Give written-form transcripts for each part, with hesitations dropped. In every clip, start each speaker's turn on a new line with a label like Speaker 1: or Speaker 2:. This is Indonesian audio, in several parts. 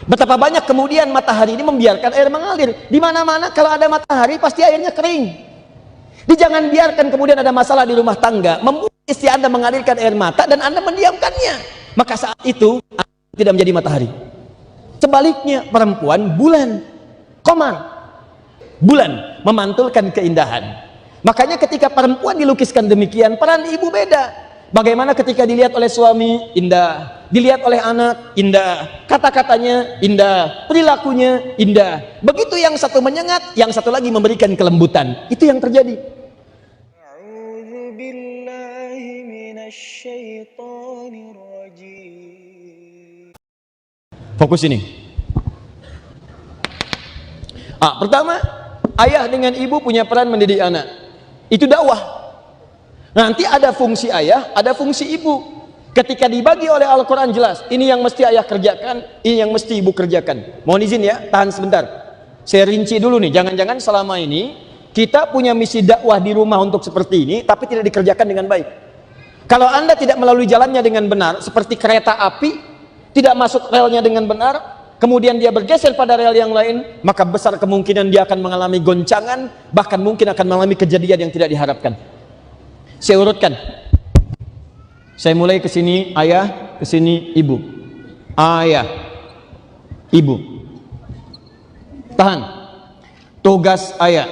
Speaker 1: Betapa banyak kemudian matahari ini membiarkan air mengalir. Di mana-mana kalau ada matahari pasti airnya kering. Jangan biarkan kemudian ada masalah di rumah tangga, membuat istri Anda mengalirkan air mata dan Anda mendiamkannya. Maka saat itu Anda tidak menjadi matahari. Sebaliknya, perempuan bulan, komar. Bulan memantulkan keindahan. Makanya ketika perempuan dilukiskan demikian, peran ibu beda. Bagaimana ketika dilihat oleh suami, indah. Dilihat oleh anak, indah. Kata-katanya, indah. Perilakunya, indah. Begitu yang satu menyengat, yang satu lagi memberikan kelembutan. Itu yang terjadi. Fokus ini. Pertama, ayah dengan ibu punya peran mendidik anak. Itu dakwah. Nanti ada fungsi ayah, ada fungsi ibu. Ketika dibagi oleh Al-Quran jelas, ini yang mesti ayah kerjakan, ini yang mesti ibu kerjakan. Mohon izin ya, tahan sebentar. Saya rinci dulu nih, jangan-jangan selama ini kita punya misi dakwah di rumah untuk seperti ini, tapi tidak dikerjakan dengan baik. Kalau Anda tidak melalui jalannya dengan benar, seperti kereta api, tidak masuk relnya dengan benar, kemudian dia bergeser pada rel yang lain, maka besar kemungkinan dia akan mengalami goncangan, bahkan mungkin akan mengalami kejadian yang tidak diharapkan. Saya urutkan. Saya mulai ke sini ayah, ke sini ibu. Ayah, ibu. Tahan. Tugas ayah.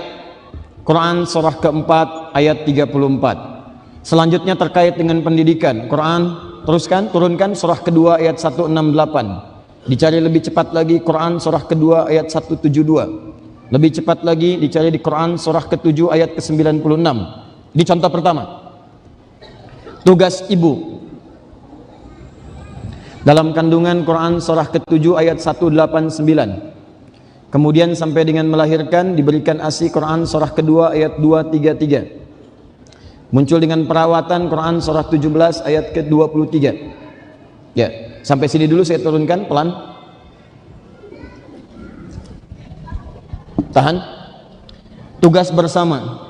Speaker 1: Quran surah keempat ayat 34. Selanjutnya terkait dengan pendidikan. Quran teruskan, turunkan surah kedua ayat 168. Dicari lebih cepat lagi Quran surah kedua ayat 172. Lebih cepat lagi dicari di Quran surah ke-7 ayat ke-96. Di contoh pertama. Tugas ibu. Dalam kandungan Quran surah ke-7 ayat 189. Kemudian sampai dengan melahirkan diberikan ASI Quran surah kedua ayat 233. Muncul dengan perawatan Quran surah 17 ayat ke-23. Ya, sampai sini dulu saya turunkan pelan. Tahan. Tugas bersama.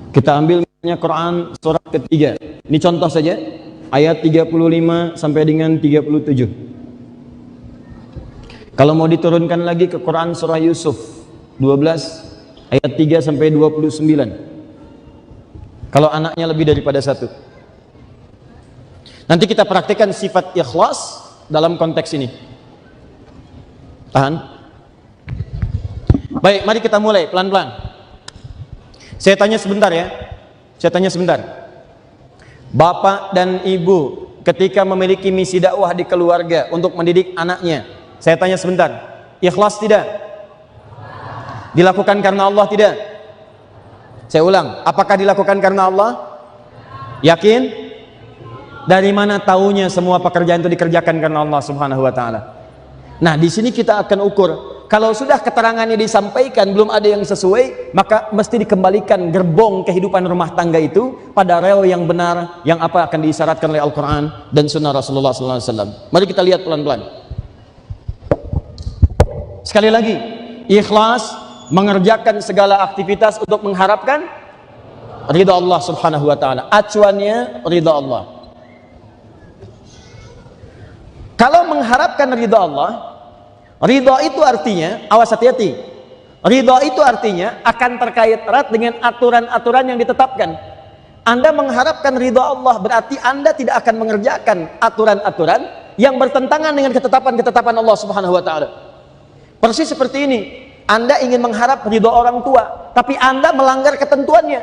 Speaker 1: Kita ambil Quran surah ketiga. Ini contoh saja. Ayat 35 sampai dengan 37. Kalau mau diturunkan lagi ke Quran surah Yusuf 12 ayat 3 sampai 29. Kalau anaknya lebih daripada satu. Nanti kita praktikkan sifat ikhlas dalam konteks ini. Tahan. Baik, mari kita mulai pelan-pelan. Saya tanya sebentar ya. Saya tanya sebentar. Bapak dan ibu ketika memiliki misi dakwah di keluarga untuk mendidik anaknya, saya tanya sebentar, ikhlas tidak? Dilakukan karena Allah tidak? Saya ulang, apakah dilakukan karena Allah? Yakin? Dari mana taunya semua pekerjaan itu dikerjakan karena Allah Subhanahu wa taala? Nah, di sini kita akan ukur. Kalau sudah keterangannya disampaikan belum ada yang sesuai, maka mesti dikembalikan gerbong kehidupan rumah tangga itu pada rel yang benar, yang apa akan diisyaratkan oleh Al-Quran dan Sunnah Rasulullah SAW. Mari kita lihat pelan-pelan. Sekali lagi, ikhlas mengerjakan segala aktivitas untuk mengharapkan ridha Allah Subhanahu wa taala. Acuannya ridha Allah. Kalau mengharapkan ridha Allah, ridha itu artinya, awas hati-hati, ridha itu artinya akan terkait erat dengan aturan-aturan yang ditetapkan. Anda mengharapkan ridha Allah berarti Anda tidak akan mengerjakan aturan-aturan yang bertentangan dengan ketetapan-ketetapan Allah Subhanahu wa taala. Persis seperti ini, Anda ingin mengharap ridha orang tua, tapi Anda melanggar ketentuannya.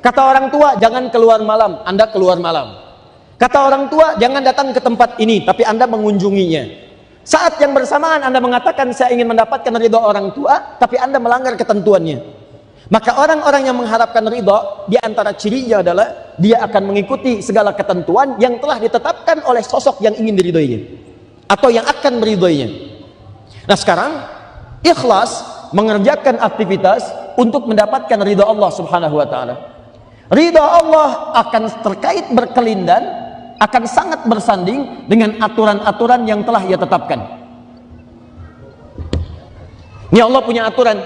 Speaker 1: Kata orang tua, jangan keluar malam, Anda keluar malam. Kata orang tua, jangan datang ke tempat ini, tapi Anda mengunjunginya. Saat yang bersamaan Anda mengatakan saya ingin mendapatkan ridha orang tua, tapi Anda melanggar ketentuannya. Maka orang-orang yang mengharapkan ridha, di antara cirinya adalah dia akan mengikuti segala ketentuan yang telah ditetapkan oleh sosok yang ingin diridhoinya atau yang akan meridhoinya. Nah, sekarang ikhlas mengerjakan aktivitas untuk mendapatkan ridha Allah Subhanahu wa taala. Ridha Allah akan terkait berkelindan, akan sangat bersanding dengan aturan-aturan yang telah ia tetapkan. Ini Allah punya aturan.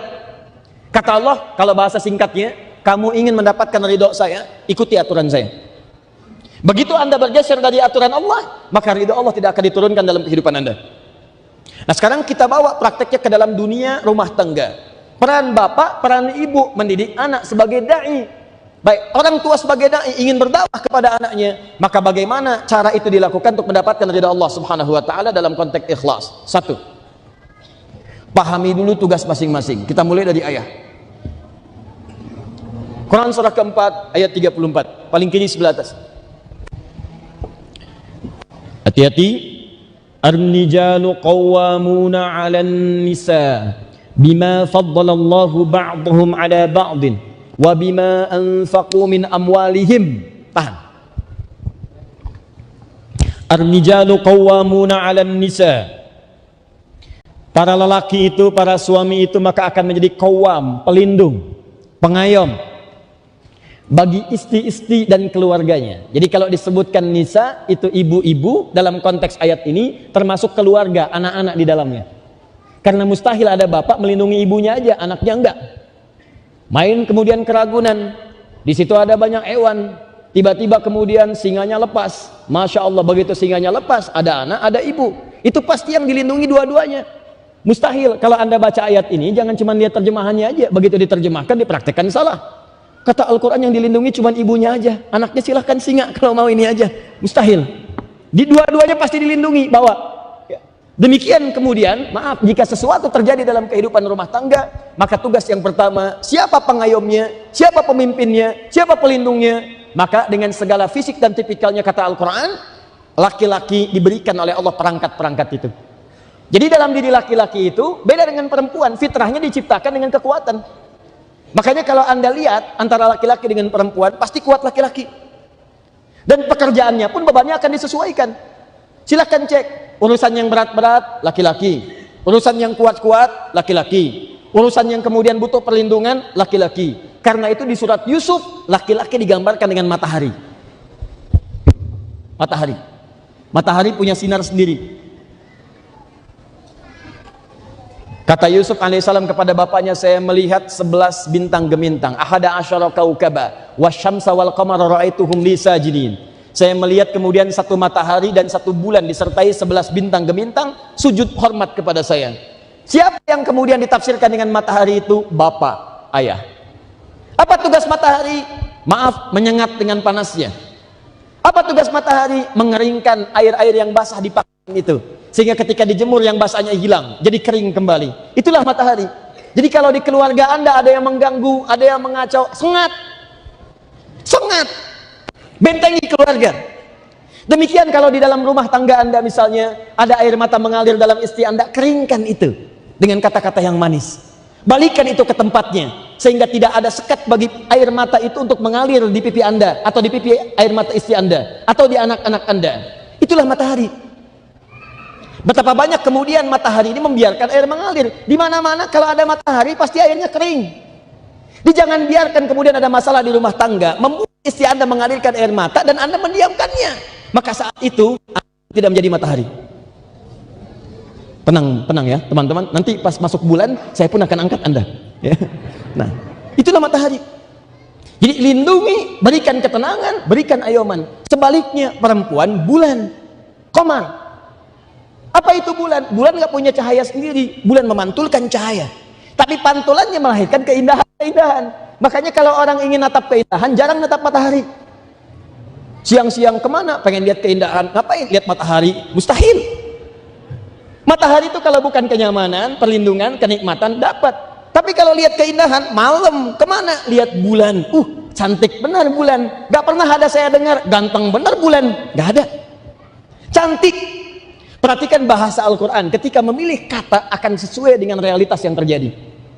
Speaker 1: Kata Allah, kalau bahasa singkatnya, kamu ingin mendapatkan ridho saya, ikuti aturan saya. Begitu Anda bergeser dari aturan Allah, maka ridho Allah tidak akan diturunkan dalam kehidupan Anda. Nah, sekarang kita bawa prakteknya ke dalam dunia rumah tangga. Peran bapak, peran ibu mendidik anak sebagai dai. Baik, orang tua sebagai dai ingin berdakwah kepada anaknya, maka bagaimana cara itu dilakukan untuk mendapatkan ridha Allah Subhanahu wa taala dalam konteks ikhlas? Satu, pahami dulu tugas masing-masing. Kita mulai dari ayah. Quran surah keempat ayat 34, paling kiri sebelah atas. Hati-hati. Ar-nijalu qawwamuna 'alan nisa bima faddalallahu ba'dhum 'ala ba'din wa bima anfaqu min amwalihim. Tahan. Ar-nijalu qawwamuna 'alan nisa. Para lelaki itu, para suami itu maka akan menjadi qawwam, pelindung, pengayom bagi istri-istri dan keluarganya. Jadi kalau disebutkan nisa, itu ibu-ibu dalam konteks ayat ini termasuk keluarga, anak-anak di dalamnya. Karena mustahil ada bapak melindungi ibunya aja, anaknya enggak. Main kemudian keragunan, di situ ada banyak hewan, tiba-tiba kemudian singanya lepas. Masya Allah, begitu singanya lepas, ada anak, ada ibu. Itu pasti yang dilindungi dua-duanya. Mustahil. Kalau Anda baca ayat ini, jangan cuma lihat terjemahannya aja. Begitu diterjemahkan, dipraktekkan salah. Kata Al-Quran yang dilindungi cuma ibunya aja, anaknya silahkan singa kalau mau ini aja. Mustahil. Di dua-duanya pasti dilindungi, bawa. Demikian kemudian, maaf, jika sesuatu terjadi dalam kehidupan rumah tangga, maka tugas yang pertama, siapa pengayomnya, siapa pemimpinnya, siapa pelindungnya, maka dengan segala fisik dan tipikalnya kata Al-Quran, laki-laki diberikan oleh Allah perangkat-perangkat itu. Jadi dalam diri laki-laki itu, beda dengan perempuan, fitrahnya diciptakan dengan kekuatan. Makanya kalau Anda lihat antara laki-laki dengan perempuan pasti kuat laki-laki. Dan pekerjaannya pun bebannya akan disesuaikan. Silakan cek, urusan yang berat-berat laki-laki, urusan yang kuat-kuat laki-laki, urusan yang kemudian butuh perlindungan laki-laki. Karena itu di surat Yusuf laki-laki digambarkan dengan matahari. Matahari. Matahari punya sinar sendiri. Kata Yusuf alaihissalam kepada bapaknya, saya melihat 11 bintang gemintang. Ahada asyara kaukaba wasyamsa wal qamara ra'aituhum li sajidin. Saya melihat kemudian satu matahari dan satu bulan disertai 11 bintang gemintang sujud hormat kepada saya. Siapa yang kemudian ditafsirkan dengan matahari itu? Bapak, ayah. Apa tugas matahari? Maaf, menyengat dengan panasnya. Apa tugas matahari? Mengeringkan air-air yang basah di pakaian itu. Sehingga ketika dijemur yang basahnya hilang, jadi kering kembali. Itulah matahari. Jadi kalau di keluarga Anda ada yang mengganggu, ada yang mengacau, sengat. Sengat. Bentengi keluarga. Demikian kalau di dalam rumah tangga Anda misalnya ada air mata mengalir dalam istri Anda, keringkan itu dengan kata-kata yang manis. Balikan itu ke tempatnya sehingga tidak ada sekat bagi air mata itu untuk mengalir di pipi Anda atau di pipi air mata istri Anda atau di anak-anak Anda. Itulah matahari. Betapa banyak kemudian matahari ini membiarkan air mengalir. Di mana-mana kalau ada matahari pasti airnya kering. Jangan biarkan kemudian ada masalah di rumah tangga, membuat istri Anda mengalirkan air mata dan Anda mendiamkannya. Maka saat itu Anda tidak menjadi matahari. Tenang ya teman-teman. Nanti pas masuk bulan saya pun akan angkat Anda. Ya. Nah, itulah matahari. Jadi lindungi, berikan ketenangan, berikan ayoman. Sebaliknya perempuan bulan, komar. Apa itu bulan? Bulan nggak punya cahaya sendiri. Bulan memantulkan cahaya. Tapi pantulannya melahirkan keindahan-keindahan. Makanya kalau orang ingin natap keindahan, jarang natap matahari. Siang-siang kemana? Pengen lihat keindahan. Ngapain? Lihat matahari. Mustahil. Matahari itu kalau bukan kenyamanan, perlindungan, kenikmatan, dapat. Tapi kalau lihat keindahan, malam kemana? Lihat bulan. Cantik benar bulan. Gak pernah ada saya dengar, ganteng benar bulan. Gak ada. Cantik. Perhatikan bahasa Al-Quran, ketika memilih kata akan sesuai dengan realitas yang terjadi.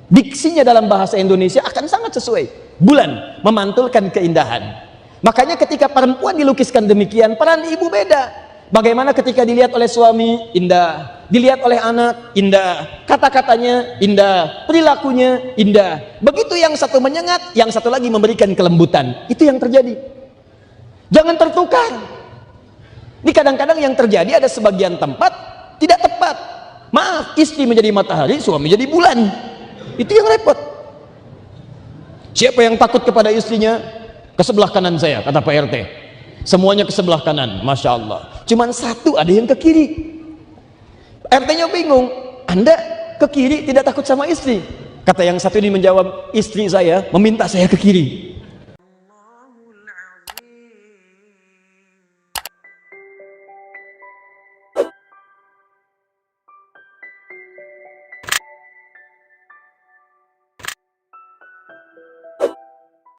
Speaker 1: Diksinya dalam bahasa Indonesia akan sangat sesuai. Bulan, memantulkan keindahan. Makanya ketika perempuan dilukiskan demikian, peran ibu beda. Bagaimana ketika dilihat oleh suami, indah. Dilihat oleh anak, indah. Kata-katanya, indah. Perilakunya, indah. Begitu yang satu menyengat, yang satu lagi memberikan kelembutan. Itu yang terjadi. Jangan tertukar. Ini kadang-kadang yang terjadi ada sebagian tempat tidak tepat. Maaf, istri menjadi matahari, suami jadi bulan. Itu yang repot. Siapa yang takut kepada istrinya? Ke sebelah kanan saya, kata Pak RT. semuanya ke sebelah kanan, Masya Allah. Cuman satu ada yang ke kiri. RT-nya bingung, Anda ke kiri tidak takut sama istri? Kata yang satu ini menjawab, istri saya meminta saya ke kiri.